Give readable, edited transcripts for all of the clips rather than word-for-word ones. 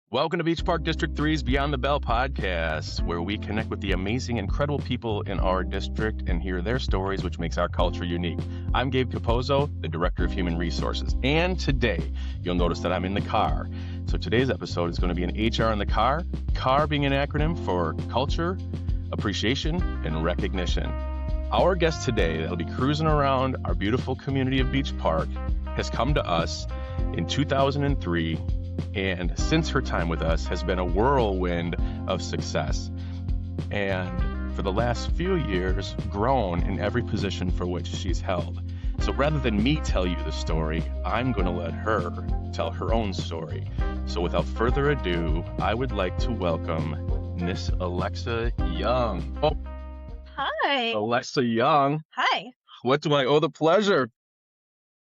Welcome to Beach Park District 3's Beyond the Bell podcast, where we connect with the amazing, incredible people in our district and hear their stories, which makes our culture unique. I'm Gabe Cappozzo, the Director of Human Resources, and today you'll notice that I'm in the car. So today's episode is going to be an HR in the car, CAR being an acronym for Culture, Appreciation, and Recognition. Our guest today that'll be cruising around our beautiful community of Beach Park has come to us in 2003, and since her time with us has been a whirlwind of success, and for the last few years grown in every position for which she's held. So rather than me tell you the story, I'm going to let her tell her own story. So without further ado, I would like to welcome Miss Alexa Young. Oh, Hi. Alexa Young, Hi. what do I owe the pleasure?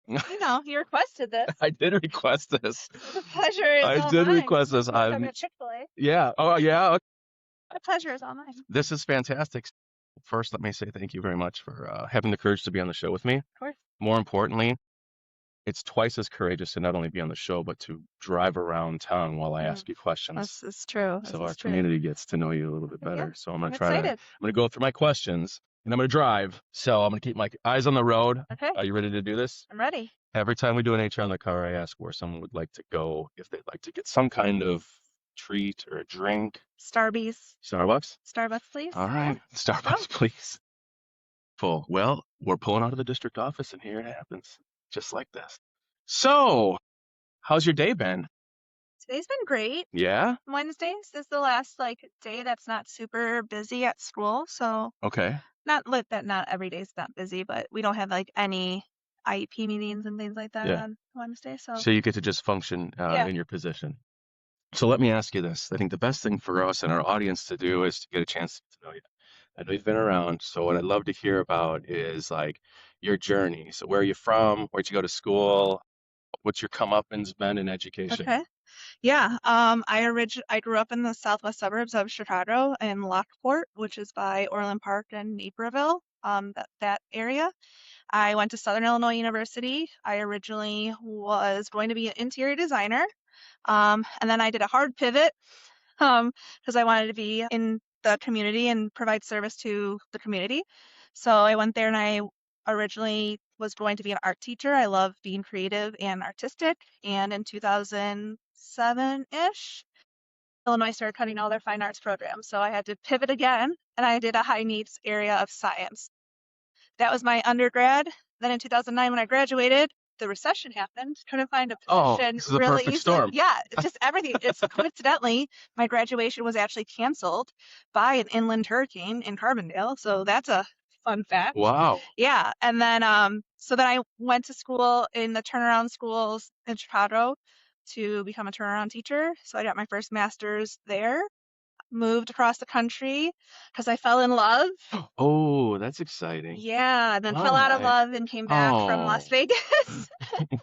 You requested this. I did request this. The pleasure is all I did mine. request this. I'm at Chick-fil-A. Yeah. Oh, yeah. The pleasure is all mine. This is fantastic. First, let me say thank you very much for having the courage to be on the show with me. Of course. More importantly, it's twice as courageous to not only be on the show, but to drive around town while I ask you questions. This is true. So our community gets to know you a little bit better. Yeah, So I'm going I'm to I'm going to go through my questions and I'm going to drive. So I'm going to keep my eyes on the road. Okay. Are you ready to do this? I'm ready. Every time we do an HR in the car, I ask where someone would like to go, if they'd like to get some kind of treat or a drink. Starbucks, please. All right. Starbucks, please. Full. Well, we're pulling out of the district office and here it happens. Just like this. So, how's your day been? Today's been great. Yeah? Wednesdays is the last day that's not super busy at school. So Okay. not every day is not busy, but we don't have any IEP meetings and things like that on Wednesday. So you get to just function in your position. So let me ask you this. I think the best thing for us and our audience to do is to get a chance to know you. I know you've been around, so what I'd love to hear about is your journey. So where are you from? Where'd you go to school? What's your comeuppance been in education? okay. Yeah. I grew up in the southwest suburbs of Chicago in Lockport, which is by Orland Park and Naperville. That area. I went to Southern Illinois University. I originally was going to be an interior designer. And then I did a hard pivot because I wanted to be in the community and provide service to the community. So I went there and I originally was going to be an art teacher. I love being creative and artistic. And in 2007-ish, Illinois started cutting all their fine arts programs. So I had to pivot again and I did a high needs area of science. That was my undergrad. Then in 2009, when I graduated, the recession happened. Couldn't find a position. This is a perfect storm. Yeah, just everything. It's coincidentally, my graduation was actually canceled by an inland hurricane in Carbondale. So that's a fun fact. Wow. Yeah. And then so then I went to school in the turnaround schools in Chicago to become a turnaround teacher. So I got my first master's there. Moved across the country because I fell in love. Oh, that's exciting. Yeah, then fell out of love and came back from Las Vegas.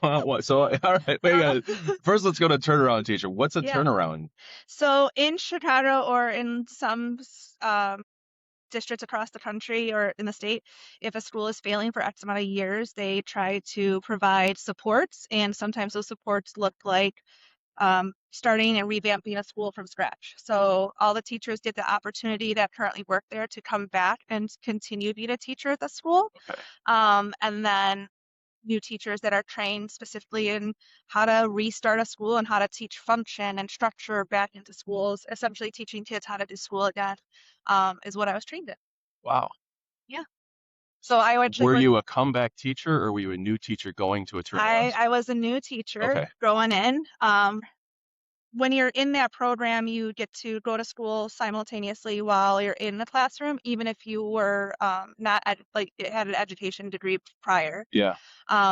Wow. So, all right, wait, first let's go to turnaround teacher. What's a turnaround? So in Chicago or in some districts across the country or in the state, if a school is failing for X amount of years, they try to provide supports, and sometimes those supports look like starting and revamping a school from scratch. So all the teachers get the opportunity that currently work there to come back and continue being a teacher at the school. Okay. And then new teachers that are trained specifically in how to restart a school and how to teach function and structure back into schools, essentially teaching kids how to do school again, is what I was trained in. Wow. Yeah. So I actually were you a comeback teacher or were you a new teacher going to a turnaround? I was a new teacher going in. When you're in that program, you get to go to school simultaneously while you're in the classroom, even if you were not had an education degree prior. Yeah.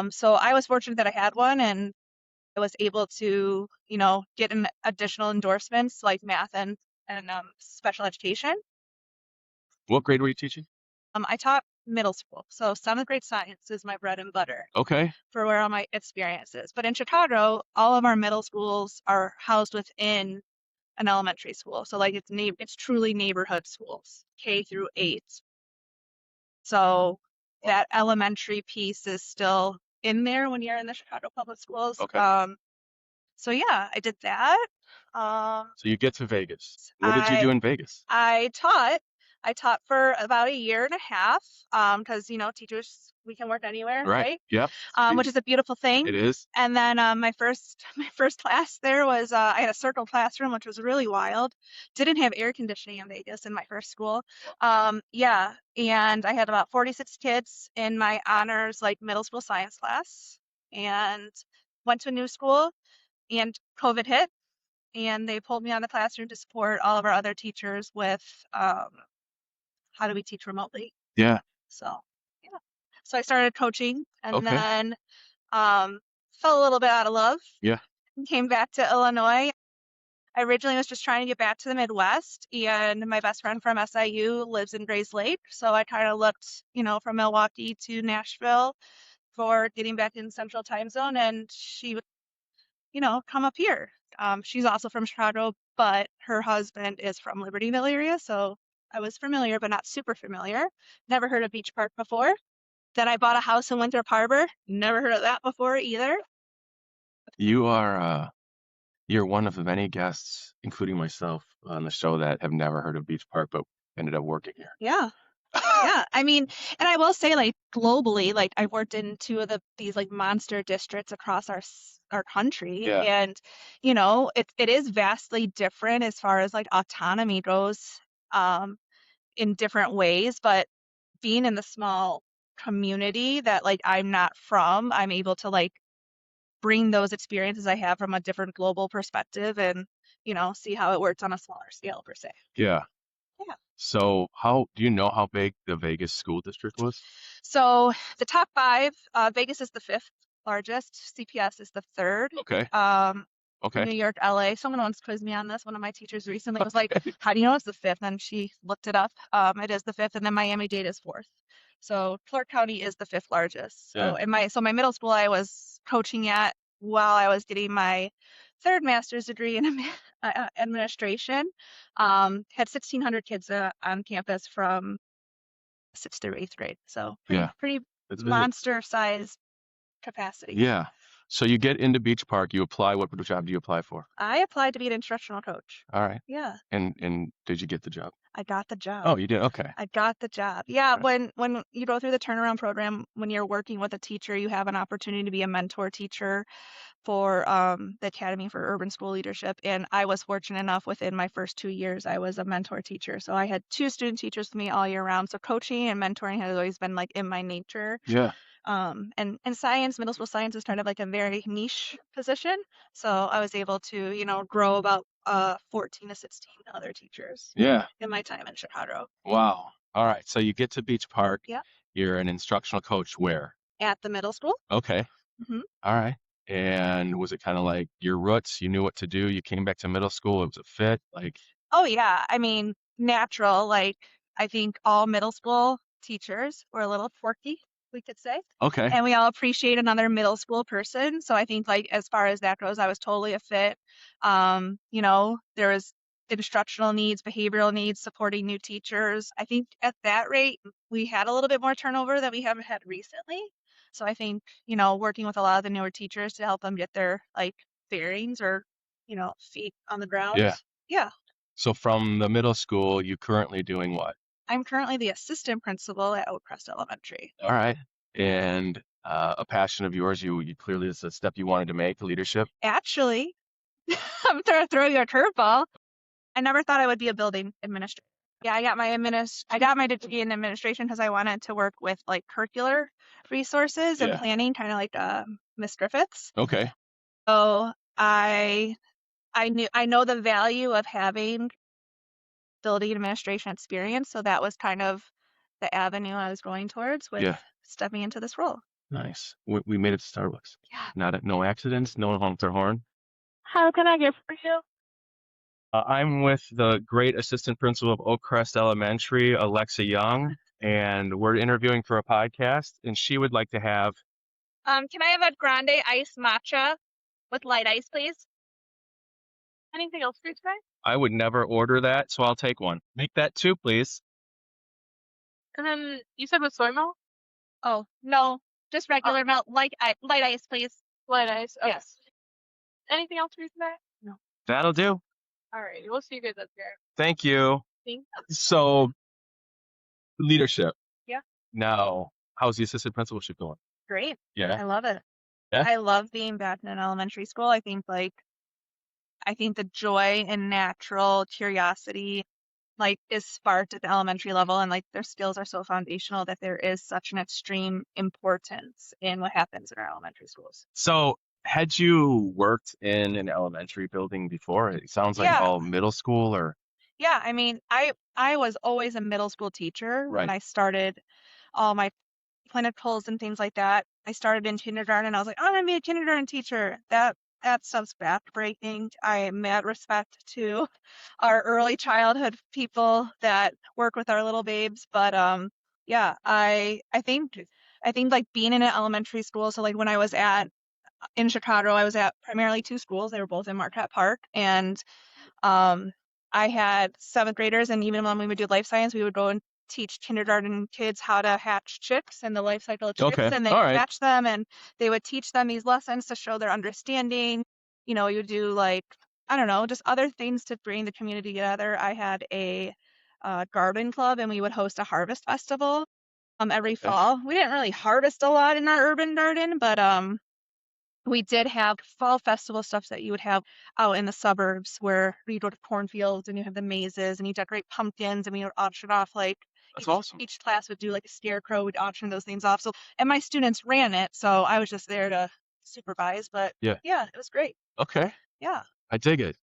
So I was fortunate that I had one, and I was able to, get an additional endorsements like math and special education. What grade were you teaching? I taught middle school, so 7th grade science is my bread and butter. Okay. For where all my experience is. But in Chicago, all of our middle schools are housed within an elementary school. So it's truly neighborhood schools, K through 8. So that elementary piece is still in there when you're in the Chicago public schools. Okay. So yeah, I did that. Um, So you get to Vegas. What did you do in Vegas? I taught. I taught for about a year and a half, because teachers, we can work anywhere, Right. right? Yep. Which is a beautiful thing. It is. And then my first class there was I had a circle classroom, which was really wild. Didn't have air conditioning in Vegas in my first school. Yeah, and I had about 46 kids in my honors like middle school science class, and went to a new school, and COVID hit, and they pulled me out of the classroom to support all of our other teachers with how do we teach remotely. Yeah. So yeah, so I started coaching, and Okay. then fell a little bit out of love. Yeah. Came back to Illinois. I originally was just trying to get back to the Midwest, and my best friend from SIU lives in Grays Lake, so I kind of looked, from Milwaukee to Nashville for getting back in Central Time Zone, and she would, come up here. She's also from Chicago, but her husband is from Libertyville area, so I was familiar, but not super familiar. Never heard of Beach Park before. Then I bought a house in Winthrop Harbor. Never heard of that before either. You're one of the many guests, including myself, on the show that have never heard of Beach Park, but ended up working here. Yeah. Yeah. I mean, and I will say, like, globally, like, I've worked in two of these like monster districts across our country, Yeah. and it is vastly different as far as like autonomy goes, um, in different ways. But being in the small community that like I'm not from, I'm able to like bring those experiences I have from a different global perspective, and see how it works on a smaller scale per se. Yeah. Yeah. So do you know how big the Vegas school district was? So the top five, Vegas is the fifth largest. CPS is the third. Okay. Okay. New York, LA. Someone once quizzed me on this. One of my teachers recently was like, "How do you know it's the fifth?" And she looked it up. It is the fifth, and then Miami-Dade is fourth. So Clark County is the fifth largest. So Yeah. my middle school I was coaching at while I was getting my third master's degree in administration, had 1,600 kids on campus from sixth through eighth grade. So Yeah. pretty It's big. monster size capacity. Yeah. So you get into Beach Park, you apply. What job do you apply for? I applied to be an instructional coach. All right. Yeah, And did you get the job? I got the job. Oh, you did? Okay. I got the job. Yeah, Okay. when you go through the turnaround program, when you're working with a teacher, you have an opportunity to be a mentor teacher for the Academy for Urban School Leadership. And I was fortunate enough within my first 2 years, I was a mentor teacher. So I had two student teachers with me all year round. So coaching and mentoring has always been like in my nature. Yeah. And science, middle school science is kind of like a very niche position. So I was able to, grow about 14 to 16 other teachers Yeah. in my time in Chicago. Wow. All right. So you get to Beach Park. Yeah. You're an instructional coach where? At the middle school. Okay. hmm All right. And was it kind of like your roots? You knew what to do. You came back to middle school. It was a fit. Like, Oh yeah, I mean, natural. Like I think all middle school teachers were a little quirky, we could say. okay. And we all appreciate another middle school person. So I think like as far as that goes, I was totally a fit. There was instructional needs, behavioral needs, supporting new teachers. I think at that rate, we had a little bit more turnover than we have had recently. So I think, working with a lot of the newer teachers to help them get their like bearings or, feet on the ground. Yeah. Yeah. So from the middle school, you currently doing what? I'm currently the assistant principal at Oak Crest Elementary. All right. And a passion of yours, you clearly it's a step you wanted to make, leadership. Actually, I'm throwing you a curveball. I never thought I would be a building administrator. Yeah, I got my degree in administration because I wanted to work with like curricular resources and Yeah. planning, kind of like Miss Griffiths. Okay. So I know the value of having building administration experience. So that was kind of the avenue I was going towards with stepping into this role. Nice. We made it to Starbucks. Yeah. No accidents. No one honked their horn. How can I get for you? I'm with the great assistant principal of Oak Crest Elementary, Alexa Young, and we're interviewing for a podcast, and she would like to have. Can I have a grande iced matcha with light ice, please? Anything else for you today? I would never order that, so I'll take one. Make that two, please. And then you said with soy milk? Oh, no, just regular milk, light ice, please. Light ice, okay. Yes. Anything else for you today? No. That'll do. All right. We'll see you guys up here. Thank you. Thanks. So, leadership. Yeah. Now, how's the assistant principalship going? Great. Yeah. I love it. Yeah. I love being back in an elementary school. I think the joy and natural curiosity is sparked at the elementary level, and their skills are so foundational that there is such an extreme importance in what happens in our elementary schools. So, had you worked in an elementary building before? It sounds like Yeah. all middle school or Yeah, I mean, I was always a middle school teacher when right. I started all my clinicals and things like that. I started in kindergarten. I was like, I'm gonna be a kindergarten teacher. That stuff's backbreaking. I am mad respect to our early childhood people that work with our little babes. But yeah, I think being in an elementary school. So when I was in Chicago, I was at primarily two schools. They were both in Marquette Park, and um, I had seventh graders, and even when we would do life science, we would go and teach kindergarten kids how to hatch chicks and the life cycle of chicks, Okay. and they All right. hatch them, and they would teach them these lessons to show their understanding. You would do I don't know, just other things to bring the community together. I had a garden club, and we would host a harvest festival every Okay. fall. We didn't really harvest a lot in our urban garden, but we did have fall festival stuff that you would have out in the suburbs where you go to cornfields and you have the mazes and you decorate pumpkins, and we would auction off That's awesome. each class would do a scarecrow, would auction those things off. So, and my students ran it, so I was just there to supervise. But Yeah. yeah, it was great. Okay. Yeah. I dig it.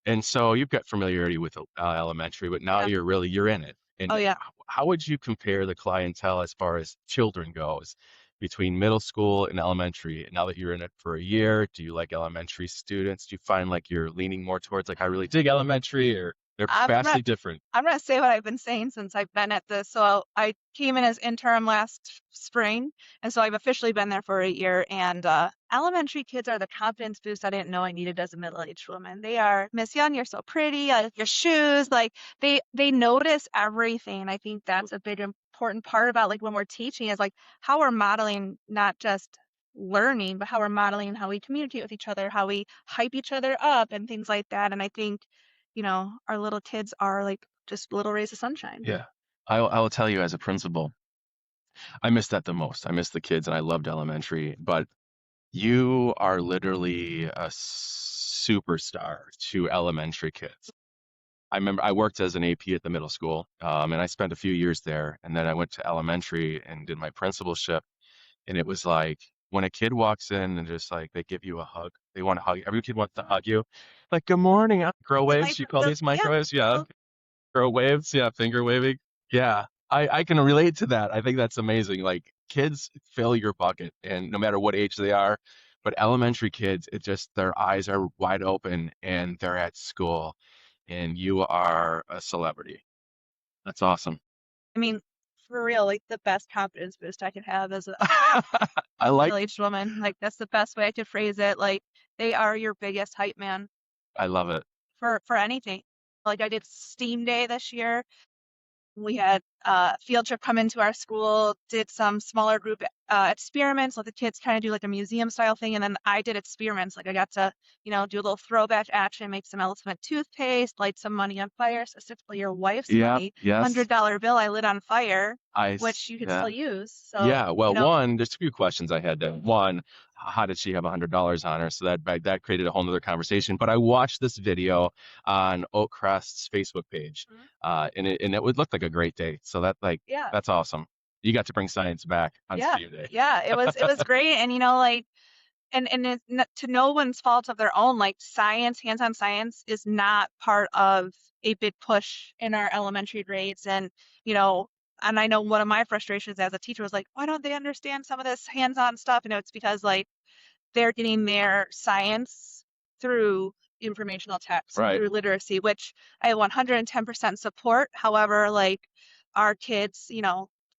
And so you've got familiarity with elementary, but now Yeah. you're in it. And Oh yeah. how would you compare the clientele as far as children goes between middle school and elementary? Now that you're in it for a year, do you like elementary students? Do you find you're leaning more towards I really dig elementary, or they're I'm vastly not different? I'm gonna say what I've been saying since I've been at this. So I came in as interim last spring, and so I've officially been there for a year. And elementary kids are the confidence boost I didn't know I needed as a middle-aged woman. They are, Miss Young, you're so pretty. I like your shoes. They notice everything. I think that's a big important part about when we're teaching is how we're modeling not just learning, but how we're modeling how we communicate with each other, how we hype each other up, and things like that. And I think our little kids are just little rays of sunshine. Yeah. I will tell you as a principal, I miss that the most. I miss the kids and I loved elementary, but you are literally a superstar to elementary kids. I remember I worked as an AP at the middle school, and I spent a few years there. And then I went to elementary and did my principalship. And it was when a kid walks in and just they give you a hug, they want to hug. Every kid wants to hug you. Good morning, microwaves. You call these microwaves? Yeah. Microwaves. Yeah. Finger waving. Yeah. I can relate to that. I think that's amazing. Kids fill your bucket, and no matter what age they are, but elementary kids, it just their eyes are wide open and they're at school and you are a celebrity. That's awesome. I mean, for real, the best confidence boost I could have as a I like, middle-aged woman. That's the best way I could phrase it. They are your biggest hype man I love it. for anything. I did STEAM Day this year. We had a field trip come into our school, did some smaller group experiments, let the kids kind of do a museum style thing. And then I did experiments. I got to, do a little throwback action, make some elephant toothpaste, light some money on fire, specifically your wife's money. Yes. $100 bill I lit on fire, which you could still use. So, yeah. Well, there's two questions I had there. One, how did she have $100 on her? So that created a whole nother conversation. But I watched this video on Oak Crest's Facebook page, and it would look like a great day. So that's awesome. You got to bring science back on STEAM Day. Yeah, it was great. And and it's to no one's fault of their own, science, hands-on science is not part of a big push in our elementary grades. And and I know one of my frustrations as a teacher was why don't they understand some of this hands-on stuff? It's because they're getting their science through informational text, through literacy, which I 110% support. However, our kids,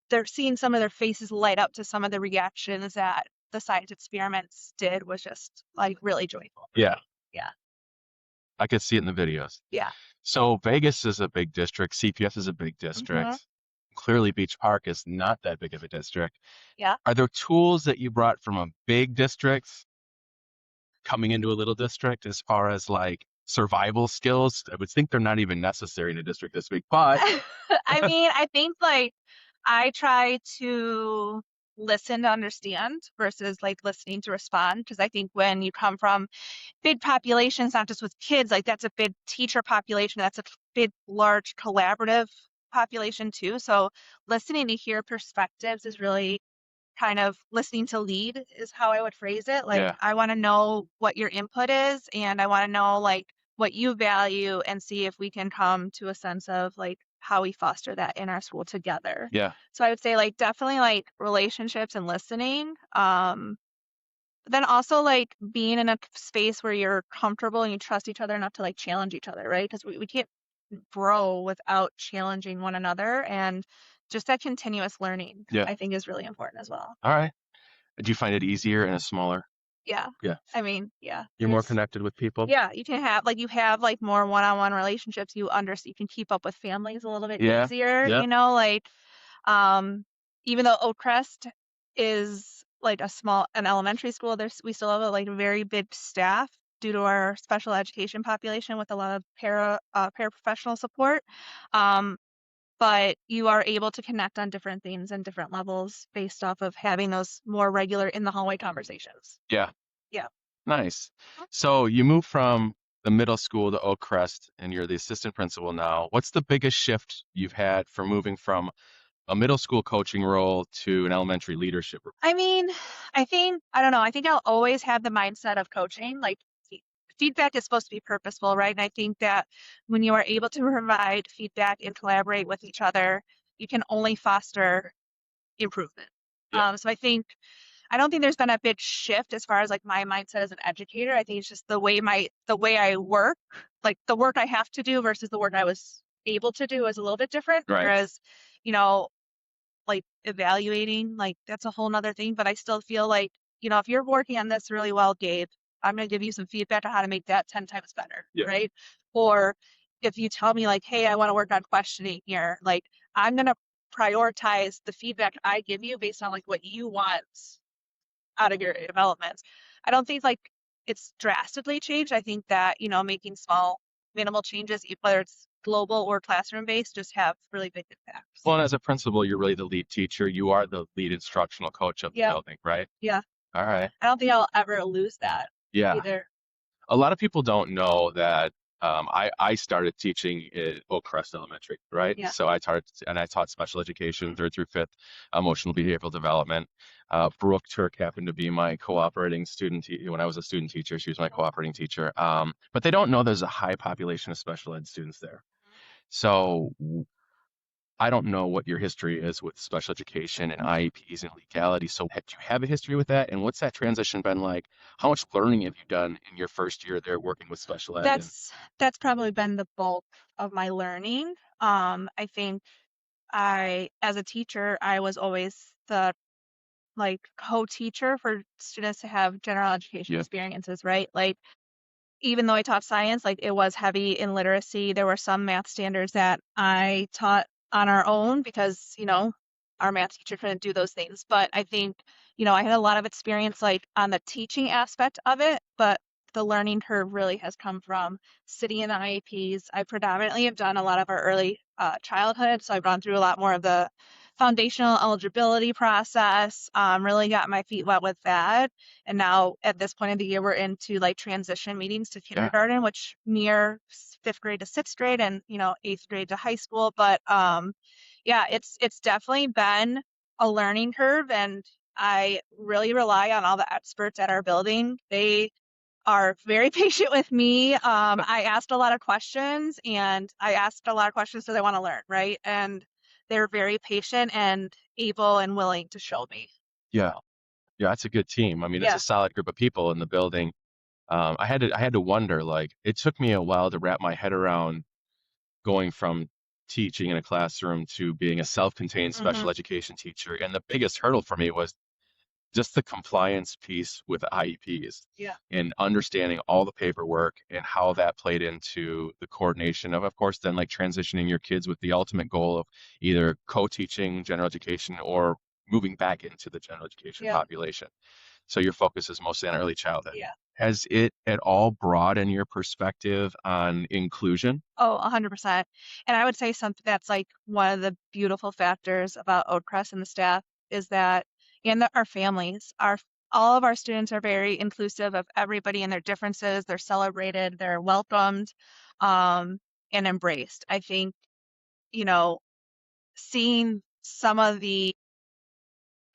they're seeing some of their faces light up to some of the reactions that the science experiments did was just really joyful. Yeah. Yeah. I could see it in the videos. Yeah. So Vegas is a big district. CPS is a big district. Clearly Beach Park is not that big of a district. Yeah. Are there tools that you brought from a big district coming into a little district as far as like survival skills? I would think they're not even necessary in a district this big, but I mean, I think like I try to listen to understand versus like listening to respond because I think when you come from big populations, not just with kids, like that's a big teacher population, that's a big, large collaborative population too. So listening to hear perspectives is really kind of listening to lead is how I would phrase it. Like, yeah, I want to know what your input is, and I want to know like what you value and see if we can come to a sense of like how we foster that in our school together. yeah, So I would say like definitely like relationships and listening. But then also like being in a space where you're comfortable and you trust each other enough to like challenge each other, right? Because we can't grow without challenging one another. And just that continuous learning, yeah. I think, is really important as well. All right. Do you find it easier in a smaller? Yeah. Yeah. I mean, yeah, You're more connected with people? yeah, you can have like you have like more one-on-one relationships. You can keep up with families a little bit Yeah. easier, Yep. like um even though Oak Crest is like an elementary school, we still have a like very big staff due to our special education population with a lot of paraprofessional support. Um, but you are able to connect on different things and different levels based off of having those more regular in the hallway conversations. Yeah. Yeah. Nice. So you moved from the middle school to Oak Crest and you're the assistant principal now. What's the biggest shift you've had for moving from a middle school coaching role to an elementary leadership role? I mean, I don't know, I think I'll always have the mindset of coaching. Like, feedback is supposed to be purposeful, right? And I think that when you are able to provide feedback and collaborate with each other, you can only foster improvement. Yeah. So I don't think there's been a big shift as far as like my mindset as an educator. I think it's just the way I work, like the work I have to do versus the work I was able to do is a little bit different. Right. Whereas, you know, like evaluating, like that's a whole nother thing. But I still feel like, if you're working on this really well, Gabe, I'm gonna give you some feedback on how to make that 10 times better, Yeah. right? Or if you tell me like, hey, I want to work on questioning here, like I'm gonna prioritize the feedback I give you based on like what you want out of your developments. I don't think like it's drastically changed. I think that, making small, minimal changes, whether it's global or classroom based, just have really big impacts. Well, and as a principal, you're really the lead teacher. You are the lead instructional coach of the Yeah. building, right? Yeah. All right. I don't think I'll ever lose that Yeah. either. A lot of people don't know that I started teaching at Oak Crest Elementary, right? Yeah. So I taught special education, third through fifth, emotional behavioral development. Brooke Turk happened to be my cooperating student when I was a student teacher. She was my cooperating teacher. But they don't know there's a high population of special ed students there. So I don't know what your history is with special education and IEPs and legality. So do you have a history with that? And what's that transition been like? How much learning have you done in your first year there working with special ed? That's probably been the bulk of my learning. I think as a teacher, I was always the like co-teacher for students to have general education Yeah. experiences, right? Like even though I taught science, like it was heavy in literacy. There were some math standards that I taught on our own because, our math teacher couldn't do those things. But I think, I had a lot of experience like on the teaching aspect of it, but the learning curve really has come from sitting in the IEPs. I predominantly have done a lot of our early childhood, so I've gone through a lot more of the foundational eligibility process, really got my feet wet with that. And now at this point of the year, we're into like transition meetings to kindergarten, which mirror fifth grade to sixth grade and, eighth grade to high school. But yeah, it's definitely been a learning curve. And I really rely on all the experts at our building. They are very patient with me. I asked a lot of questions and I asked a lot of questions because I want to learn, right? And they're very patient and able and willing to show me. Yeah. Yeah, that's a good team. I mean, it's Yeah. a solid group of people in the building. I had to wonder, like, it took me a while to wrap my head around going from teaching in a classroom to being a self-contained special education teacher. And the biggest hurdle for me was just the compliance piece with IEPs. Yeah. And understanding all the paperwork and how that played into the coordination of course, then like transitioning your kids with the ultimate goal of either co-teaching general education or moving back into the general education Yeah. population. So your focus is mostly on early childhood. Yeah. Has it at all broadened your perspective on inclusion? Oh, 100%. And I would say something that's like one of the beautiful factors about Oak Crest and the staff is that, and our families, all of our students are very inclusive of everybody and their differences. They're celebrated, they're welcomed, um, and embraced. I think, you know, seeing some of the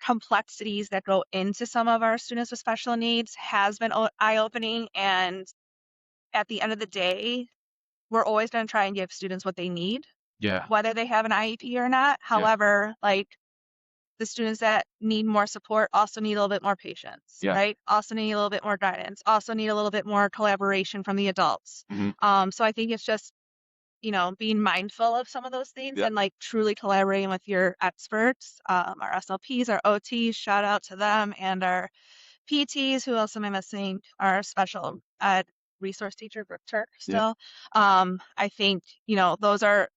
complexities that go into some of our students with special needs has been eye-opening. And at the end of the day, we're always going to try and give students what they need, Yeah. whether they have an IEP or not. Yeah. However, like the students that need more support also need a little bit more patience, Yeah. right? Also need a little bit more guidance, also need a little bit more collaboration from the adults. So I think it's just, being mindful of some of those things Yeah. and like truly collaborating with your experts, our SLPs, our OTs, shout out to them, and our PTs, who else am I missing? Our special ed resource teacher, Brooke Turk, Yeah. still. I think, those are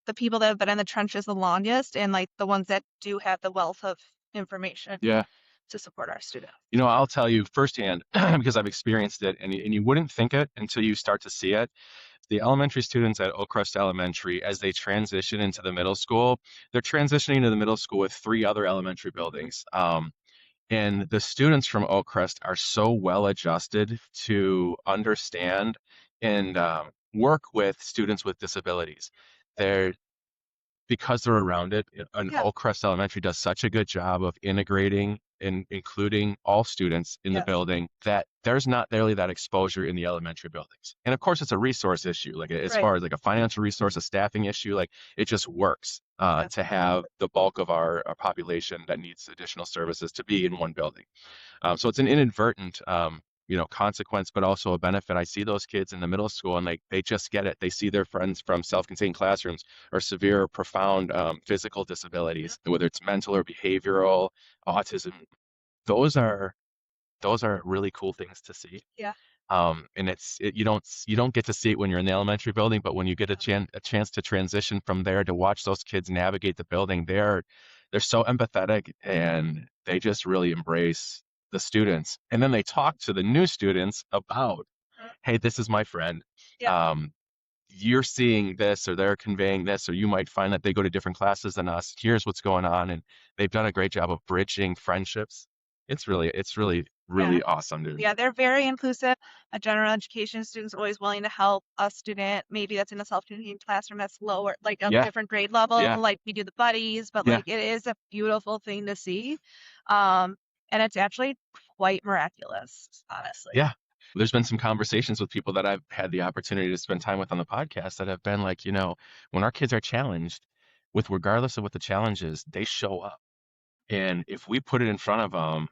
the people that have been in the trenches the longest and like the ones that do have the wealth of information Yeah. to support our students. I'll tell you firsthand because I've experienced it, and you wouldn't think it until you start to see it. The elementary students at Oak Crest Elementary, as they transition into the middle school, they're transitioning to the middle school with 3 other elementary buildings. And the students from Oak Crest are so well adjusted to understand and work with students with disabilities. They're because they're around it, and Yeah. Oak Crest Elementary does such a good job of integrating and including all students in the Yes. building that there's not nearly that exposure in the elementary buildings. And of course, it's a resource issue, like as Right. far as like a financial resource, a staffing issue, like it just works Yeah. to have the bulk of our population that needs additional services to be in one building. So it's an inadvertent, consequence, but also a benefit. I see those kids in the middle school and they just get it. They see their friends from self-contained classrooms or severe or profound physical disabilities, whether it's mental or behavioral, autism. Those are really cool things to see. Yeah. And you don't get to see it when you're in the elementary building, but when you get a chance to transition from there to watch those kids navigate the building, they're so empathetic and they just really embrace the students. And then they talk to the new students about, hey, this is my friend. Yeah. You're seeing this or they're conveying this, or you might find that they go to different classes than us. Here's what's going on. And they've done a great job of bridging friendships. It's really Yeah. awesome, dude. Yeah, they're very inclusive. A general education student's always willing to help a student, maybe that's in a self-contained classroom that's lower, like a Yeah. different grade level. Yeah. Like we do the buddies, but Yeah. like it is a beautiful thing to see. And it's actually quite miraculous, honestly. Yeah. There's been some conversations with people that I've had the opportunity to spend time with on the podcast that have been like, when our kids are challenged, with regardless of what the challenge is, they show up. And if we put it in front of them,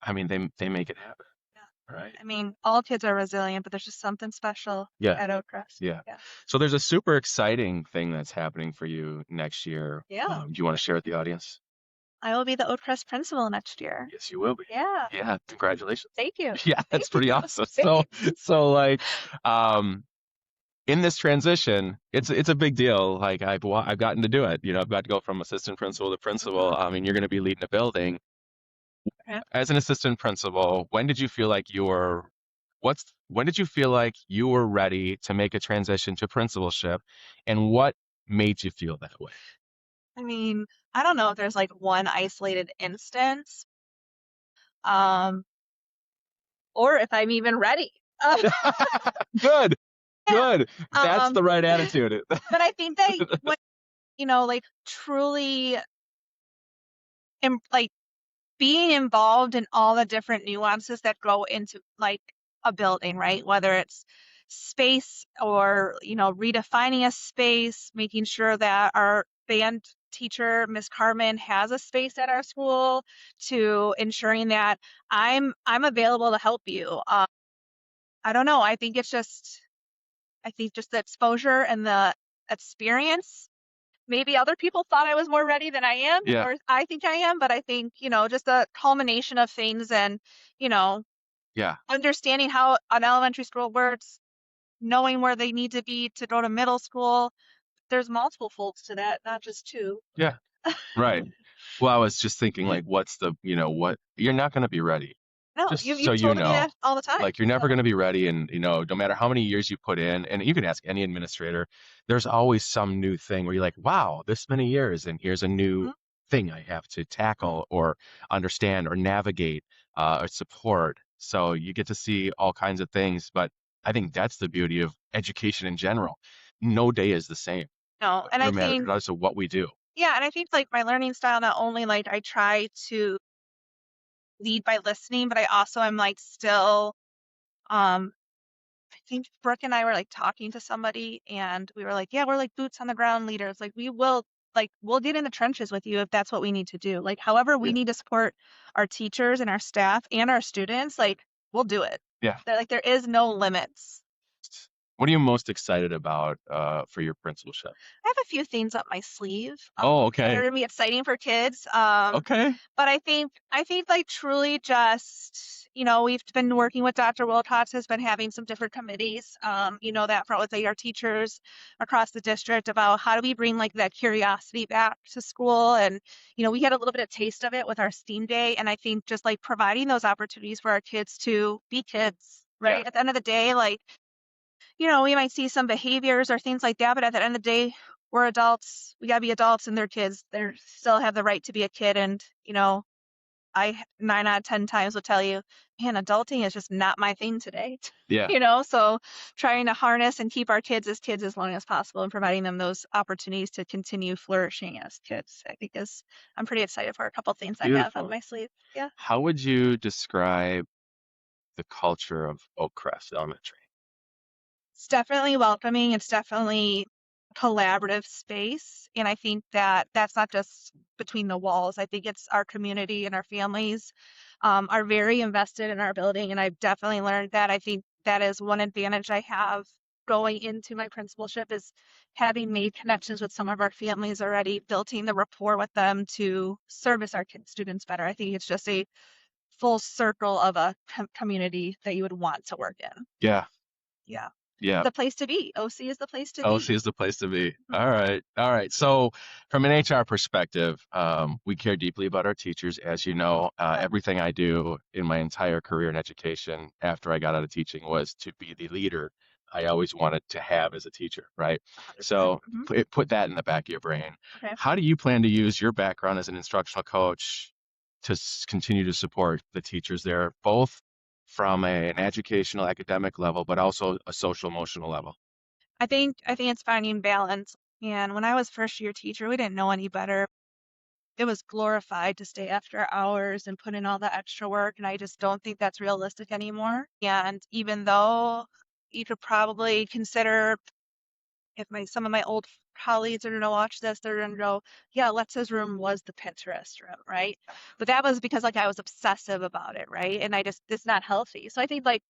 I mean, they make it happen, Yeah. right? I mean, all kids are resilient, but there's just something special Yeah. at Oak Crest. Yeah. Yeah. So there's a super exciting thing that's happening for you next year. Yeah. Do you want to share with the audience? I will be the Oak Crest principal next year. Yes, you will be. Yeah. Yeah. Congratulations. Thank you. Yeah, that's pretty awesome. Thanks. So like, in this transition, it's a big deal. Like I've gotten to do it. I've got to go from assistant principal to principal. I mean, you're going to be leading a building. Okay. As an assistant principal, when did you feel like when did you feel like you were ready to make a transition to principalship, and what made you feel that way? I mean, I don't know if there's like one isolated instance, or if I'm even ready. Good. Yeah. Good. That's the right attitude. But I think that what like truly, like being involved in all the different nuances that go into like a building, right? Whether it's space or redefining a space, making sure that our band teacher, Miss Carmen, has a space at our school, to ensuring that I'm available to help you. I don't know. I think just the exposure and the experience. Maybe other people thought I was more ready than I am, Yeah. or I think I am, but I think, just a culmination of things and, Yeah. understanding how an elementary school works, knowing where they need to be to go to middle school. There's multiple folds to that, not just two. Yeah. Right. Well, I was just thinking like, what's what you're not going to be ready. No, Just so you've you told me know, that all the time. like you're never So, going to be ready. And, no matter how many years you put in, and you can ask any administrator, there's always some new thing where you're like, wow, this many years, and here's a new mhm, thing I have to mhm. tackle or understand or navigate or support. So you get to see all kinds of things. But I think that's the beauty of education in general. No day is the same, No, and I no matter think, regardless of what we do. yeah, and I think like my learning style, not only like I try to lead by listening, but I also am like still, um, I think Brooke and I were like talking to somebody and we were like, yeah, we're like boots on the ground leaders. Like we'll get in the trenches with you if that's what we need to do. Like however we Yeah. need to support our teachers and our staff and our students, like we'll do it. Yeah. There is no limits. What are you most excited about for your principalship? I have a few things up my sleeve Oh, that are okay. gonna be exciting for kids. Okay. But I think like truly just, we've been working with Dr. Wilcox has been having some different committees, that for with our teachers across the district about how do we bring like that curiosity back to school. And, we had a little bit of taste of it with our STEAM day. And I think just like providing those opportunities for our kids to be kids, Yeah. right? At the end of the day, like, we might see some behaviors or things like that, but at the end of the day, we're adults. We gotta be adults and they're kids. They still have the right to be a kid. And, I 9 out of 10 times will tell you, man, adulting is just not my thing today. Yeah. So trying to harness and keep our kids as long as possible and providing them those opportunities to continue flourishing as kids, I think I'm pretty excited for a couple things I have up Beautiful. my sleeve. Yeah. How would you describe the culture of Oak Crest Elementary? It's definitely welcoming. It's definitely collaborative space. And I think that that's not just between the walls. I think it's our community and our families are very invested in our building. And I've definitely learned that. I think that is one advantage I have going into my principalship is having made connections with some of our families already, building the rapport with them to service our kids, students better. I think it's just a full circle of a community that you would want to work in. Yeah. Yeah. Yeah. The place to be. OC is the place to OC be. is the place to be. Mhm. All right. All right. So, from an HR perspective, we care deeply about our teachers. As you know, Yeah, everything I do in my entire career in education after I got out of teaching was to be the leader I always wanted to have as a teacher, right? 100%. So, put that in the back of your brain. Okay. How do you plan to use your background as an instructional coach to continue to support the teachers there, both from an educational, academic level, but also a social, emotional level? I think it's finding balance. And when I was first year teacher, we didn't know any better. It was glorified to stay after hours and put in all the extra work, and I just don't think that's realistic anymore. And even though you could probably consider if some of my old colleagues are gonna watch this, they're gonna go, yeah, Alexa's room was the Pinterest room, right? But that was because like I was obsessive about it, right? And it's not healthy. So I think like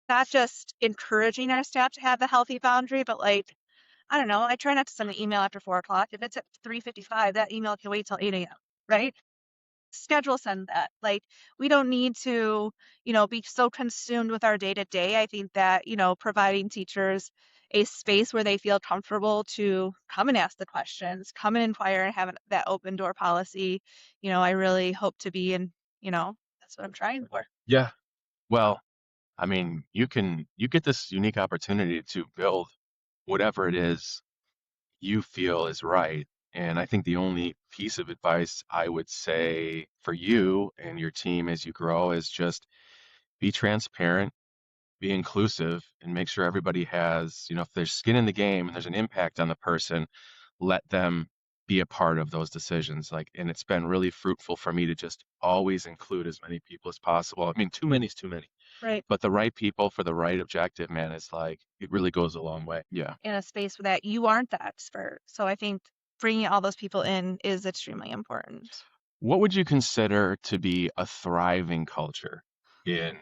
not just encouraging our staff to have a healthy boundary, but like, I don't know, I try not to send an email after 4 o'clock. If it's at 3:55, that email can wait till 8 a.m., right? Schedule send that. Like, we don't need to, be so consumed with our day to day. I think that, providing teachers a space where they feel comfortable to come and ask the questions, come and inquire and have that open door policy, I really hope to be and, that's what I'm trying for. Yeah. Well, I mean, you get this unique opportunity to build whatever it is you feel is right. And I think the only piece of advice I would say for you and your team as you grow is just be transparent, be inclusive, and make sure everybody has, if there's skin in the game and there's an impact on the person, let them be a part of those decisions. Like, and it's been really fruitful for me to just always include as many people as possible. I mean, too many is too many. Right. But the right people for the right objective, man, it's like it really goes a long way. Yeah. In a space that you aren't the expert. So I think bringing all those people in is extremely important. What would you consider to be a thriving culture in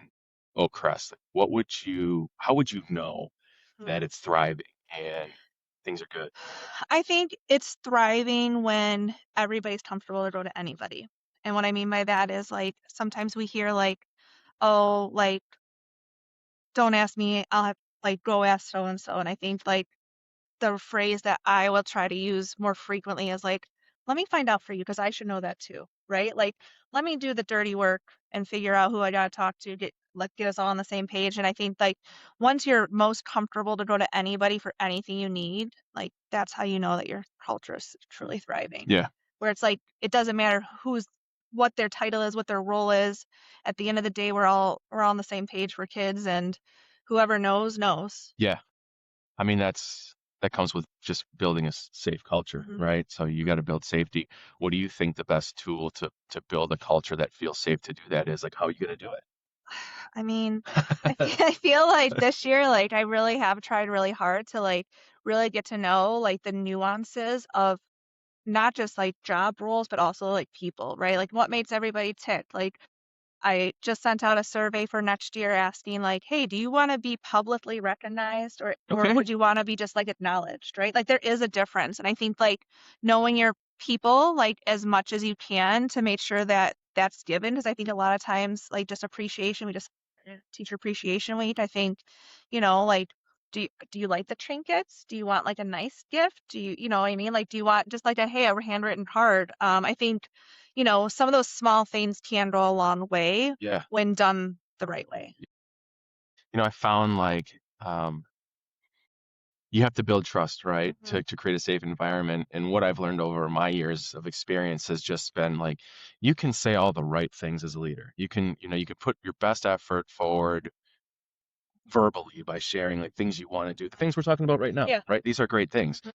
Oak Crest? Like, how would you know that Hmm. it's thriving and things are good? I think it's thriving when everybody's comfortable to go to anybody. And what I mean by that is like sometimes we hear like, oh, like, don't ask me, I'll have like go ask so and so. And I think like the phrase that I will try to use more frequently is like, let me find out for you because I should know that too, right? Like, let me do the dirty work and figure out who I gotta talk to, get us all on the same page. And I think like once you're most comfortable to go to anybody for anything you need, like that's how you know that your culture is truly thriving. Yeah. Where it's like it doesn't matter what their title is, what their role is. At the end of the day, we're all on the same page for kids, and whoever knows knows. Yeah. I mean, that comes with just building a safe culture, Mhm. right? So you got to build safety. What do you think the best tool to build a culture that feels safe to do that is? Like, how are you going to do I mean, it? I feel like this year, like I really have tried really hard to like really get to know like the nuances of not just like job roles, but also like people, right? Like what makes everybody tick. Like I just sent out a survey for next year asking like, hey, do you want to be publicly recognized or Okay. would you want to be just like acknowledged, right? Like there is a difference. And I think like knowing your people like as much as you can to make sure that that's given, because I think a lot of times like just appreciation, we just teacher appreciation week. I think, like do you like the trinkets? Do you want like a nice gift? Do you know what I mean? Like do you want just like a handwritten card? I think some of those small things can go a long way Yeah. when done the right way. I found like you have to build trust, right? Mhm. To create a safe environment. And what I've learned over my years of experience has just been like you can say all the right things as a leader. You can put your best effort forward verbally by sharing like things you want to do, the things we're talking about right now, Yeah. right? These are great things. Mhm.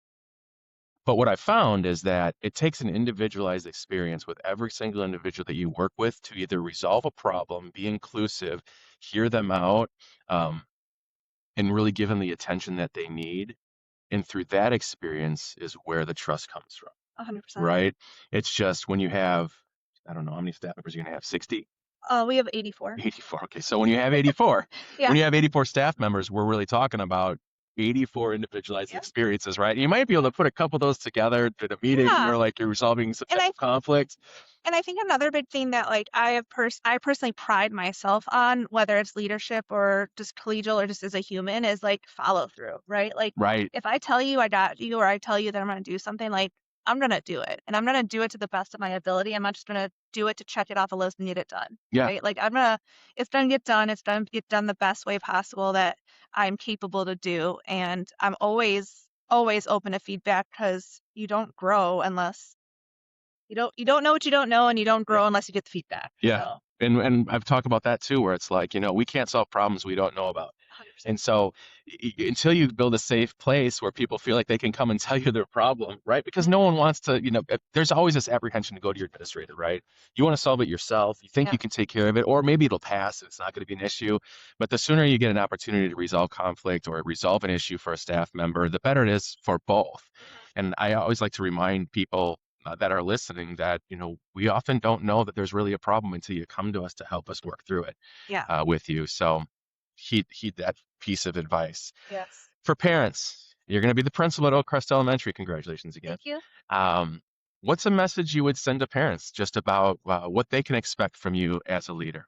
But what I found is that it takes an individualized experience with every single individual that you work with to either resolve a problem, be inclusive, hear them out, um, and really give them the attention that they need. And through that experience is where the trust comes from, 100%. right? It's just when you have, I don't know how many staff members you're going to have, 60, We have 84. 84. Okay. So when you have 84, Yeah. when you have 84 staff members, we're really talking about 84 individualized Yeah. experiences, right? You might be able to put a couple of those together in a meeting Yeah. where like you're resolving some And type I of conflict. And I think another big thing that like I personally pride myself on, whether it's leadership or just collegial or just as a human, is like follow through, right? Like Right. if I tell you I got you or I tell you that I'm gonna do something, like I'm gonna do it. And I'm gonna do it to the best of my ability. I'm not just gonna do it to check it off a list and get it done. Yeah. Right? Like it's gonna get done, it's gonna get done the best way possible that I'm capable to do. And I'm always open to feedback because you don't grow unless you don't know what you don't know, and you don't Yeah. grow unless you get the feedback. Yeah. So And I've talked about that too, where it's like, we can't solve problems we don't know about. 100%. And so until you build a safe place where people feel like they can come and tell you their problem, right? Because no one wants to, there's always this apprehension to go to your administrator, right? You want to solve it yourself. You think Yeah. you can take care of it, or maybe it'll pass and it's not going to be an issue. But the sooner you get an opportunity to resolve conflict or resolve an issue for a staff member, the better it is for both. And I always like to remind people that are listening that, we often don't know that there's really a problem until you come to us to help us work through it Yeah. with you. So heed that piece of advice. Yes. For parents, you're going to be the principal at Oak Crest Elementary. Congratulations again. Thank you. Um, what's a message you would send to parents just about what they can expect from you as a leader?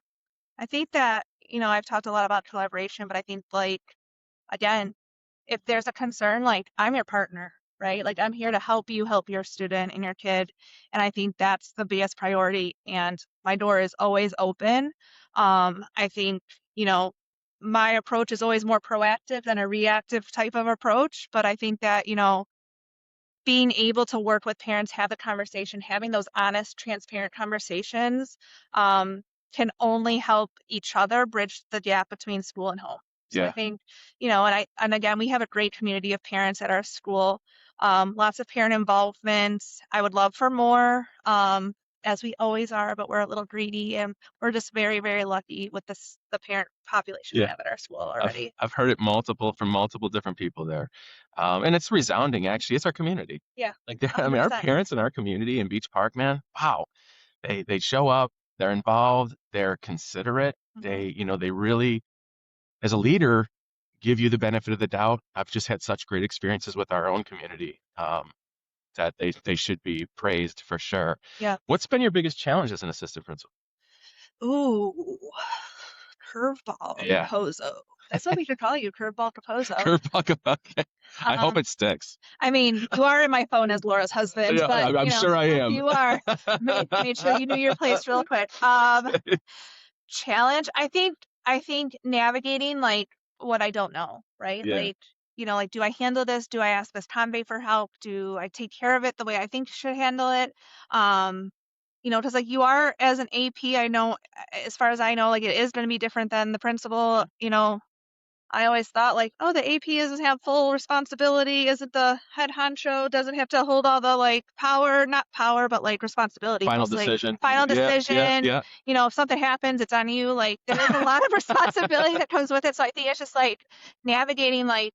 I think that, I've talked a lot about collaboration, but I think like again, if there's a concern, like I'm your partner, right? Like I'm here to help you help your student and your kid. And I think that's the biggest priority. And my door is always open. I think, my approach is always more proactive than a reactive type of approach. But I think that, being able to work with parents, have the conversation, having those honest, transparent conversations can only help each other bridge the gap between school and home. So I Yeah. think, and again, we have a great community of parents at our school, lots of parent involvement. I would love for more, as we always are, but we're a little greedy and we're just very, very lucky with the parent population we Yeah. have at our school I've already. I've heard it from multiple different people there, and it's resounding. Actually, it's our community. Yeah, Like, I mean, our 100%. parents in our community in Beach Park, man. Wow, they show up, they're involved, they're considerate. Mhm. They really, as a leader, give you the benefit of the doubt. I've just had such great experiences with our own community, that they should be praised for sure. Yeah. What's been your biggest challenge as an assistant principal? Ooh, curveball Yeah, Cappozzo. That's what we should call you, curveball Cappozzo. curveball. Okay. I hope Um, it sticks. I mean, you are in my phone as Laura's husband, Yeah, but I'm sure I as am. you are, made sure you knew your place real quick. challenge. I think navigating like what I don't know, right? Yeah. Like, like do I handle this? Do I ask Miss Convey for help? Do I take care of it the way I think should handle it? Um, because like you are as an AP, I know as far as I know, like it is going to be different than the principal. I always thought like, oh, the AP doesn't have full responsibility, isn't the head honcho, doesn't have to hold all the like power, not power, but like responsibility, Final mostly decision. final Yeah, yeah, decision. yeah. If something happens, it's on you. Like there is a lot of responsibility that comes with it. So I think it's just like navigating like,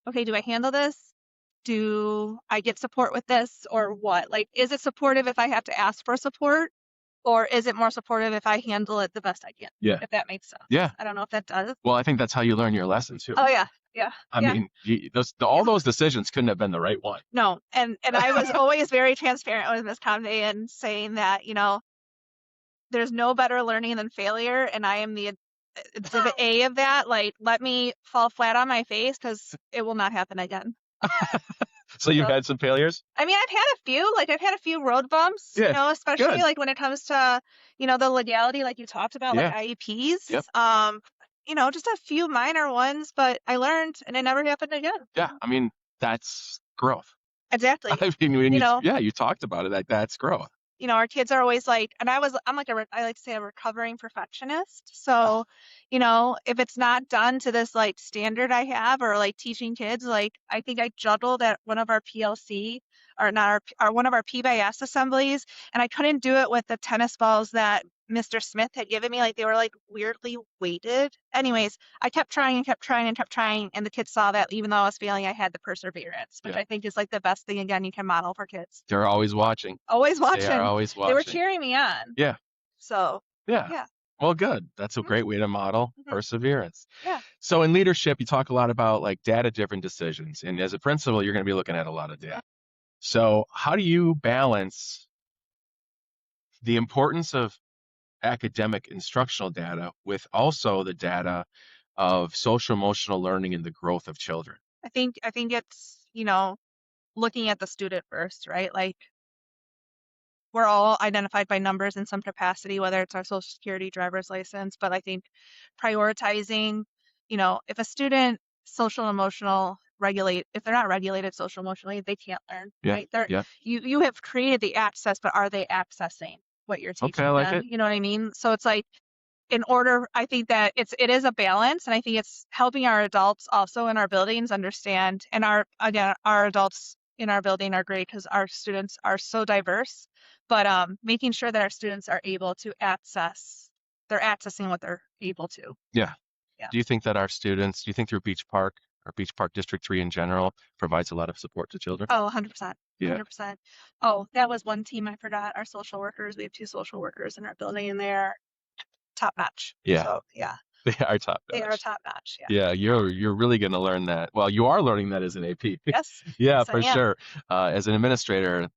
okay, do I handle this? Do I get support with this or what? Like, is it supportive if I have to ask for support? Or is it more supportive if I handle it the best I can? Yeah. If that makes sense. Yeah. I don't know if that does. Well, I think that's how you learn your lesson too. Oh yeah. Yeah. I Yeah. mean, all those decisions couldn't have been the right one. No, and I was always very transparent with Miss Convey and saying that, there's no better learning than failure, and I am the exhibit A of that. Like, let me fall flat on my face because it will not happen again. So you've So, had some failures? I mean, I've had a few. Like, I've had a few road bumps. Yeah, Especially good. like when it comes to, the legality, like you talked about, like Yeah. IEPs. Yep. Just a few minor ones, but I learned, and it never happened again. Yeah, I mean, that's growth. Exactly. I mean, you talked about it, like that's growth. Our kids are always like, and I'm like I like to say a recovering perfectionist. So, if it's not done to this like standard I have or like teaching kids, like I think I juggled at one of our PLC or not our one of our P-by-S assemblies, and I couldn't do it with the tennis balls that Mr. Smith had given me. Like they were like weirdly weighted. Anyways, I kept trying and kept trying and kept trying, and the kids saw that even though I was failing, I had the perseverance, which Yeah. I think is like the best thing again you can model for kids. They're always watching. Always They are watching. always They were watching. cheering me on. Yeah. So, Yeah. yeah. Well, good. That's a great way to model perseverance. Yeah. So in leadership, you talk a lot about like data-driven decisions. And as a principal, you're going to be looking at a lot of data. So how do you balance the importance of academic instructional data with also the data of social emotional learning and the growth of children? I think it's, looking at the student first, right? Like we're all identified by numbers in some capacity, whether it's our social security, driver's license, but I think prioritizing, if a student social emotional regulate, if they're not regulated social emotionally, they can't learn, Yeah. right? They're, Yeah. you have created the access, but are they accessing what you're Okay, teaching I like them? it. You know what I mean? So it's like, in order, I think that it is a balance, and I think it's helping our adults also in our buildings understand, and our adults in our building are great because our students are so diverse, but making sure that our students are able to they're accessing what they're able to. Yeah. Yeah. Do you think that do you think through Beach Park or Beach Park District 3 in general provides a lot of support to children? Oh, 100%. Yeah. 100%. Oh, that was one team I forgot. Our social workers. We have 2 social workers in our building, and they're top notch. Yeah. So yeah, They are top they are notch. top notch. Yeah. Yeah, you're really going to learn that. Well, you are learning that as an AP. Yes. Yeah, Yes, I for am. sure. As an administrator,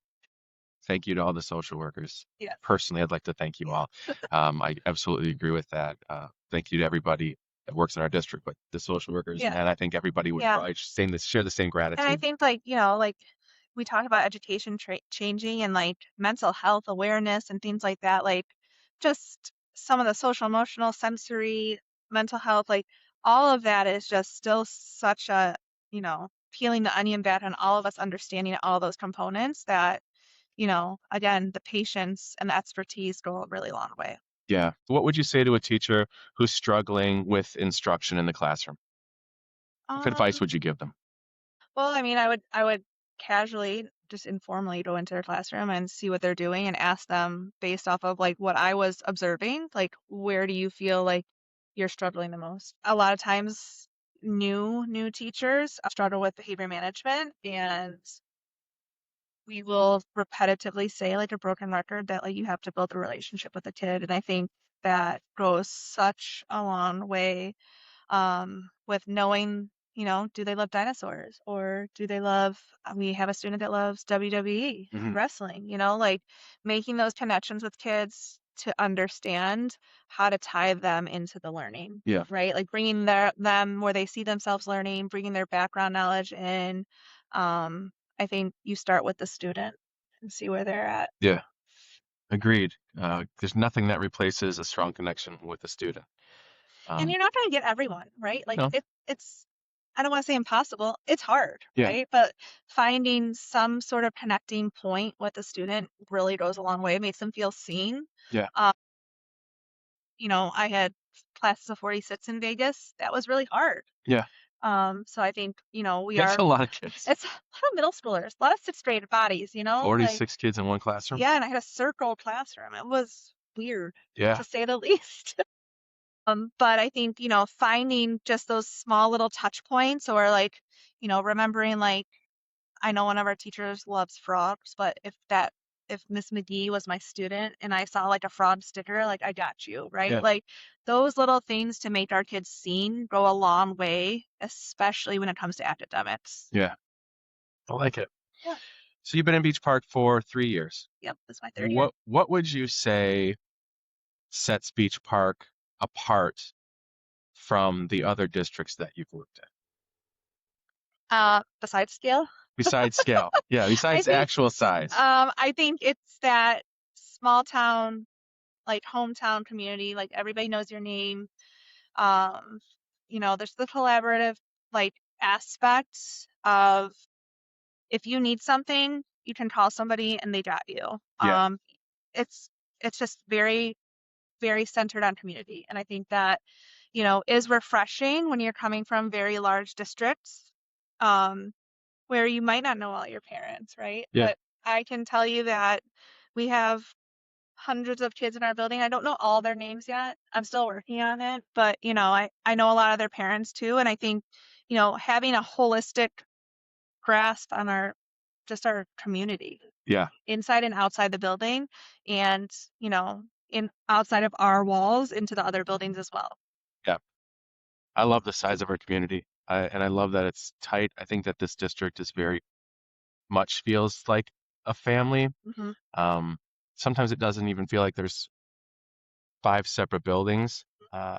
thank you to all the social workers. Yes. Personally, I'd like to thank you all. I absolutely agree with that. Thank you to everybody that works in our district, but the social workers, Yeah. and I think everybody would Yeah. probably share the same And gratitude. I think like we talk about education changing and like mental health awareness and things like that, like just some of the social, emotional, sensory, mental health, like all of that is just still such a, peeling the onion back on all of us understanding all those components that, again, the patience and the expertise go a really long way. Yeah. What would you say to a teacher who's struggling with instruction in the classroom? What advice would you give them? Well, I mean, I would casually, just informally go into their classroom and see what they're doing and ask them based off of like what I was observing, like where do you feel like you're struggling the most? A lot of times new teachers struggle with behavior management, and we will repetitively say like a broken record that like you have to build a relationship with a kid, and I think that goes such a long way with knowing, do they love dinosaurs or do they love, we have a student that loves WWE wrestling, like making those connections with kids to understand how to tie them into the learning. Yeah. Right. Like bringing them where they see themselves learning, bringing their background knowledge in. I think you start with the student and see where they're at. Yeah. Agreed. There's nothing that replaces a strong connection with a student. And Um, you're not going to get everyone, right? Like no, it's I don't want to say impossible. It's hard, yeah, right? But finding some sort of connecting point with a student really goes a long way. It makes them feel seen. yeah, Um, I had classes of 46 in Vegas. That was really hard. yeah. So I think, we That's are, a lot of kids. it's a lot of middle schoolers, a lot of sixth grade bodies, like, 46 kids in one classroom. yeah, and I had a circle classroom. It was weird Yeah, to say the least. But I think, finding just those small little touch points or like, remembering like I know one of our teachers loves frogs, but if Miss McGee was my student and I saw like a frog sticker, like I got you, right? yeah, Like those little things to make our kids seen go a long way, especially when it comes to academics. yeah. I like it. Yeah. So you've been in Beach Park for 3 years. Yep, this is my third year. What would you say sets Beach Park apart from the other districts that you've worked in? Besides scale, Besides scale. Yeah, I besides think actual size. I think it's that small town, like hometown community, like everybody knows your name. Um, there's the collaborative like aspect of if you need something, you can call somebody and they got you. Yeah, It's it's just very, very centered on community. And I think that, is refreshing when you're coming from very large districts, um, where you might not know all your parents, right? yeah, But I can tell you that we have hundreds of kids in our building. I don't know all their names yet. I'm still working on it, but I know a lot of their parents too. And I think, having a holistic grasp on our community yeah, inside and outside the building and, in outside of our walls into the other buildings as well. yeah. I love the size of our community. And I love that it's tight. I think that this district is very much feels like a family. Hmm. Um, Sometimes it doesn't even feel like there's five separate buildings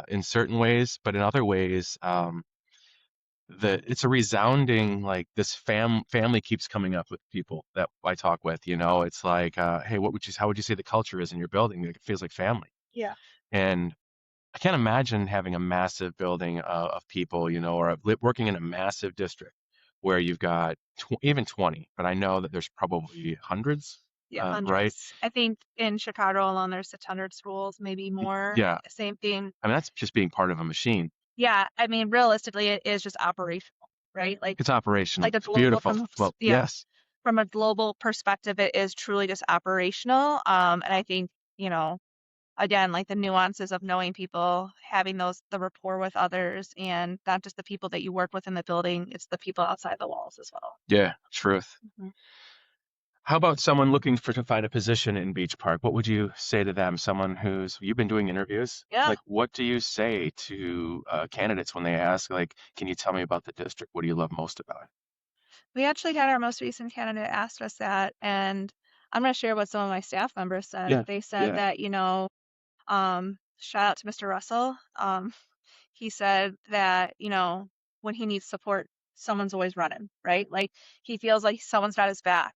in certain ways, but in other ways, it's a resounding like this family keeps coming up with people that I talk with. It's like, hey, how would you say the culture is in your building? Like, it feels like family, Yeah. and I can't imagine having a massive building of people, or working in a massive district where you've got even 20, but I know that there's probably hundreds, Yeah, right? hundreds. I think in Chicago alone, there's 600 schools, maybe more. Yeah, Same thing. I mean that's just being part of a machine. Yeah, I mean, realistically, it is just operational, right? It's operational. Like a It's global beautiful. Well, yeah, yes, from a global perspective, it is truly just operational. And I think, again, like the nuances of knowing people, having the rapport with others, and not just the people that you work with in the building, it's the people outside the walls as well. yeah, truth. Mhm. How about someone looking to find a position in Beach Park? What would you say to them? You've been doing interviews. Yeah. Like, what do you say to candidates when they ask, like, can you tell me about the district? What do you love most about it? We actually had our most recent candidate asked us that, and I'm going to share what some of my staff members said. Yeah, They said yeah, that, shout out to Mr. Russell. He said that, when he needs support, someone's always running, right? Like he feels like someone's got his back.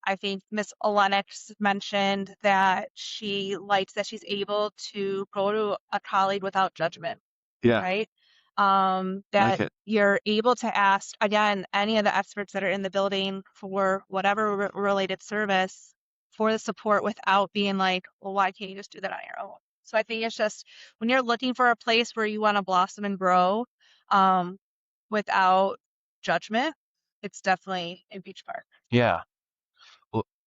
I think Miss Olenex mentioned that she likes that she's able to go to a colleague without judgment, yeah. right? Like That it. you're able to ask, again, any of the experts that are in the building for whatever related service for the support without being like, well, why can't you just do that on your own? So I think it's just when you're looking for a place where you want to blossom and grow, um, without judgment, it's definitely in Beach Park. Yeah.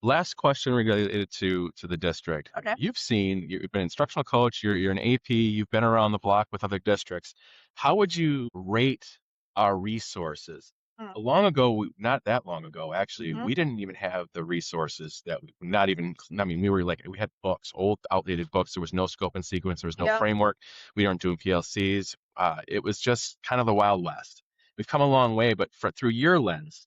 Last question related to the district. Okay. You've been an instructional coach, you're an AP, you've been around the block with other districts. How would you rate our resources? Mm. Long ago, not that long ago, actually, Mhm. we didn't even have the resources not even, I mean, we had books, old, outdated books. There was no scope and sequence. There was no Yep. framework. We weren't doing PLCs. It was just kind of the Wild West. We've come a long way, but through your lens,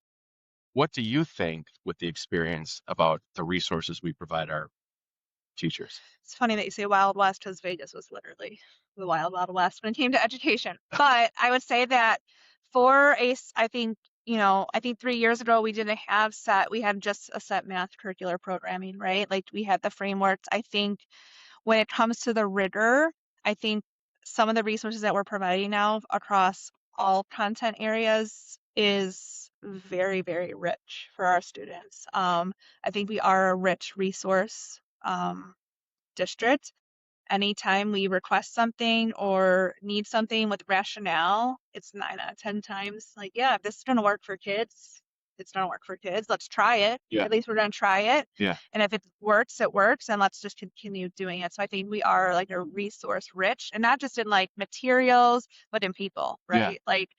what do you think with the experience about the resources we provide our teachers? It's funny that you say Wild West because Vegas was literally the Wild Wild West when it came to education. But I would say that I think I think 3 years ago we didn't have we had just a set math curricular programming, right? Like we had the frameworks. I think when it comes to the rigor, I think some of the resources that we're providing now across all content areas is very, very rich for our students. I think we are a rich resource district. Anytime we request something or need something with rationale, it's 9 out of 10 times like, yeah, if this is going to work for kids, it's going to work for kids. Let's try it. Yeah. At least we're going to try it. Yeah. And if it works, it works. And let's just continue doing it. So I think we are like a resource rich, and not just in like materials, but in people, right? Yeah. Like,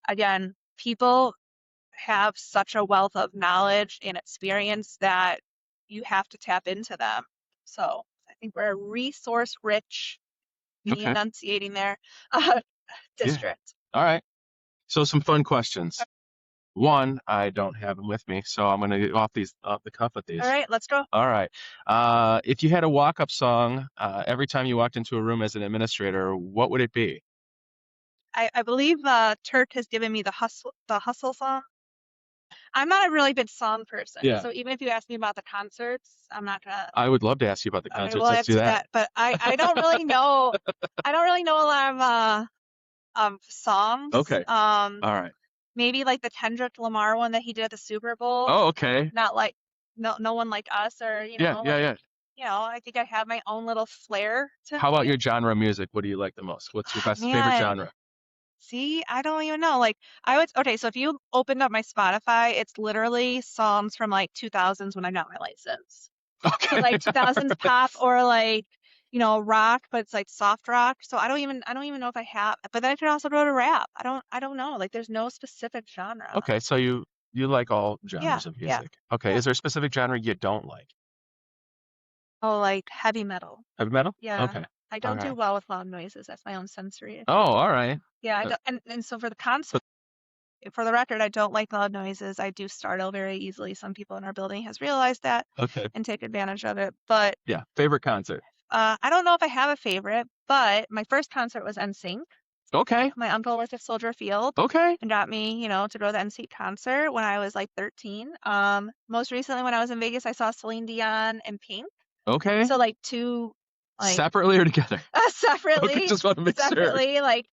again, people have such a wealth of knowledge and experience that you have to tap into them. So I think we're a resource rich, me Okay. enunciating there, uh, district. All right. So some fun questions. One, I don't have them with me, so I'm gonna get off the cuff with these. All right, let's go. All right. If you had a walk-up song every time you walked into a room as an administrator, what would it be? I believe Turk has given me the hustle song. I'm not a really big song person, Yeah. so even if you ask me about the concerts, I'm not gonna. I would love to ask you about the Okay, concerts. we'll Let's do answer that. But I don't really know. I don't really know a lot of songs. Okay. All right. Maybe like the Kendrick Lamar one that he did at the Super Bowl. Oh, okay. Not like no one like us, or Yeah. I think I have my own little flair to How about it. your genre of music? What do you like the most? What's your best favorite Man, genre? see, I don't even know. Like okay, so if you opened up my Spotify, it's literally songs from like 2000s when I got my license. Okay. So like 2000s pop, or like, rock, but it's like soft rock. So I don't even know if I have, but then I could also go to rap. I don't know. Like there's no specific genre. Okay, so you like all Yeah, genres of yeah, music. Okay, yeah. is there a specific genre you don't like? Oh, like heavy metal. Heavy metal? Yeah. Okay. I All don't do right. well with loud noises. That's my own sensory issue. Oh, all right. Yeah, I Uh, don't, and so for the concert, for the record, I don't like loud noises. I do startle very easily. Some people in our building has realized that Okay. and take advantage of it. But Yeah. Favorite concert? I don't know if I have a favorite, but my first concert was NSYNC. Okay. My uncle worked at Soldier Field Okay. and got me, to go to the NSYNC concert when I was like 13. Most recently when I was in Vegas, I saw Celine Dion and Pink. Okay. So like two, like Separately or together? separately. Okay, just want to make sure. Separately, like,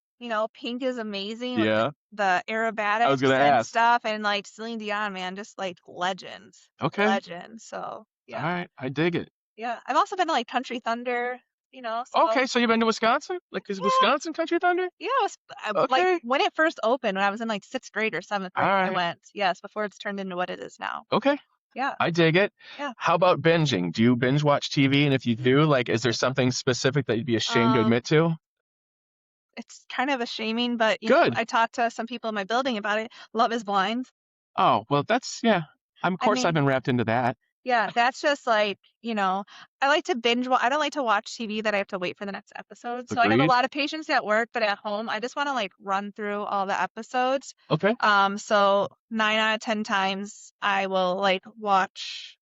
Pink is amazing with Yeah. the aerobatics I was gonna and ask. stuff, and like Celine Dion, man, just like legends. Okay. Legend. So yeah. All right. I dig it. Yeah. I've also been to like Country Thunder, so Okay, so you've been to Wisconsin? Like, is yeah, Wisconsin Country Thunder? yeah, like Okay. when it first opened, when I was in like 6th grade or 7th grade, All I right. went. Yes, before it's turned into what it is now. Okay. Yeah. I dig it. Yeah. How about binging? Do you binge watch TV? And if you do, like, is there something specific that you'd be ashamed to admit to? It's kind of a shaming, but Good. I talked to some people in my building about it. Love is Blind. Oh, well, that's, yeah. Of course, I've been wrapped into that. Yeah, that's just like, I like to binge. I don't like to watch TV that I have to wait for the next episode. So I have a Agreed. lot of patience at work, but at home, I just want to like run through all the episodes. Okay. So 9 out of 10 times I will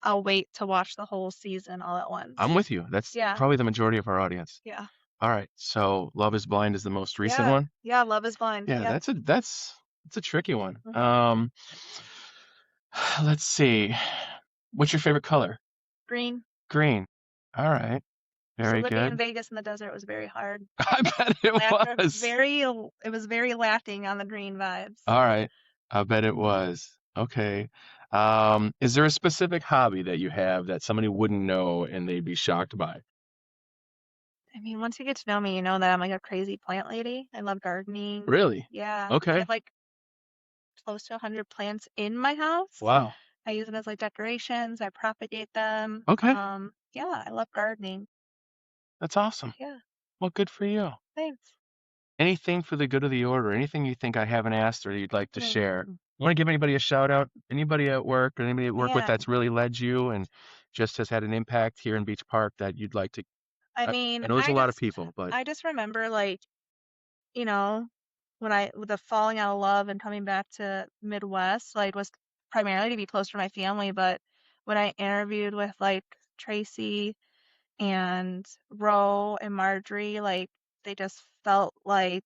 I'll wait to watch the whole season all at once. I'm with you. That's probably the majority of our audience. Yeah. All right. So Love is Blind is the most recent one? Yeah, Love is Blind. Yeah, Yep. that's a tricky one. Mhm. Let's see. What's your favorite color? Green. Green. All right. Very So living in good. Vegas in the desert was very hard. I bet it was. It was very lacking on the green vibes. All right. I bet it was. Okay. Is there a specific hobby that you have that somebody wouldn't know and they'd be shocked by? I mean, once you get to know me, you know that I'm like a crazy plant lady. I love gardening. Really? Yeah. I Okay. have like close to 100 plants in my house. Wow. I use them as like decorations. I propagate them. Okay. Yeah, I love gardening. That's awesome. Yeah. Well, good for you. Thanks. Anything for the good of the order, anything you think I haven't asked or you'd like to share? You want to give anybody a shout out? Anybody at work or anybody at work with that's really led you and just has had an impact here in Beach Park that you'd like to? I mean, I know there's a lot of people, but I just remember like, when with the falling out of love and coming back to Midwest, like was primarily to be close to my family, but when I interviewed with like Tracy and Ro and Marjorie, like they just felt like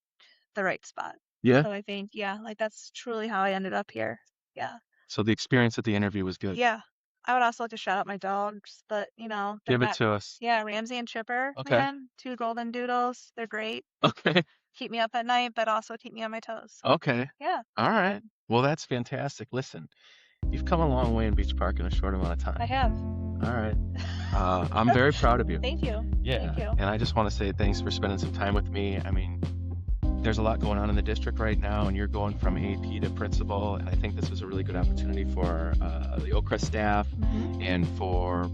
the right spot. Yeah. So I think, yeah, like that's truly how I ended up here. Yeah. So the experience at the interview was good. Yeah. I would also like to shout out my dogs, but they're Give it not. to us. Yeah, Ramsey and Chipper, Okay. man, two golden doodles. They're great. Okay. Keep me up at night, but also keep me on my toes. Okay. Yeah, All right. Well, that's fantastic. Listen, you've come a long way in Beach Park in a short amount of time. I have. All right. I'm very proud of you. Thank you. Yeah. Thank you. And I just want to say thanks for spending some time with me. I mean, there's a lot going on in the district right now, and you're going from AP to principal. And I think this was a really good opportunity for the Oak Crest staff and for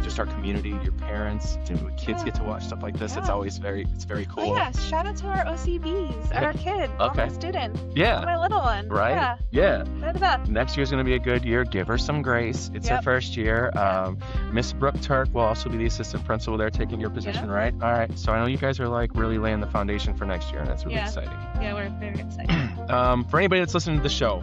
just our community, your parents, kids get to watch stuff like this. Yeah. It's always very cool. Oh yeah, shout out to our OCBs and our kid, Okay. our student. Yeah. My little one. Right? Yeah. They're the best. Next year's going to be a good year. Give her some grace. It's her Yep. first year. Miss Brooke Turk will also be the assistant principal there taking your position, Yeah. right? All right. So I know you guys are like really laying the foundation for next year, and that's really Yeah. exciting. Yeah, we're very excited. For anybody that's listening to the show,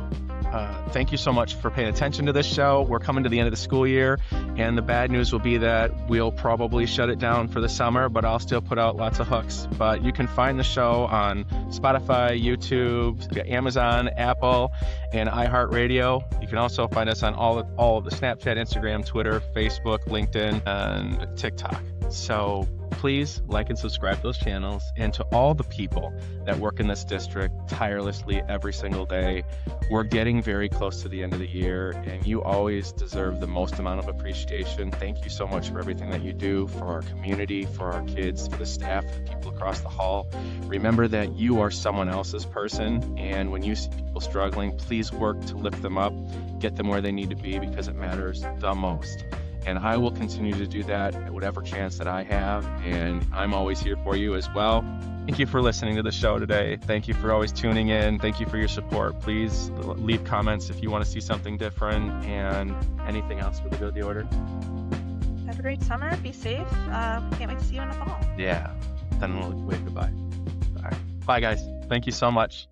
thank you so much for paying attention to this show. We're coming to the end of the school year, and the bad news will be that we'll probably shut it down for the summer, but I'll still put out lots of hooks. But you can find the show on Spotify, YouTube, Amazon, Apple, and iHeartRadio. You can also find us on all of the Snapchat, Instagram, Twitter, Facebook, LinkedIn, and TikTok. So please like and subscribe to those channels. And to all the people that work in this district tirelessly every single day, we're getting very close to the end of the year, and you always deserve the most amount of appreciation. Thank you so much for everything that you do for our community, for our kids, for the staff, the people across the hall. Remember that you are someone else's person, and when you see people struggling, please work to lift them up, get them where they need to be, because it matters the most. And I will continue to do that at whatever chance that I have, and I'm always here for you as well. Thank you for listening to the show today. Thank you for always tuning in. Thank you for your support. Please leave comments if you want to see something different, and anything else for the good of the order. Have a great summer. Be safe. Can't wait to see you in the fall. Yeah. Then we'll wave goodbye. All right. Bye, guys. Thank you so much.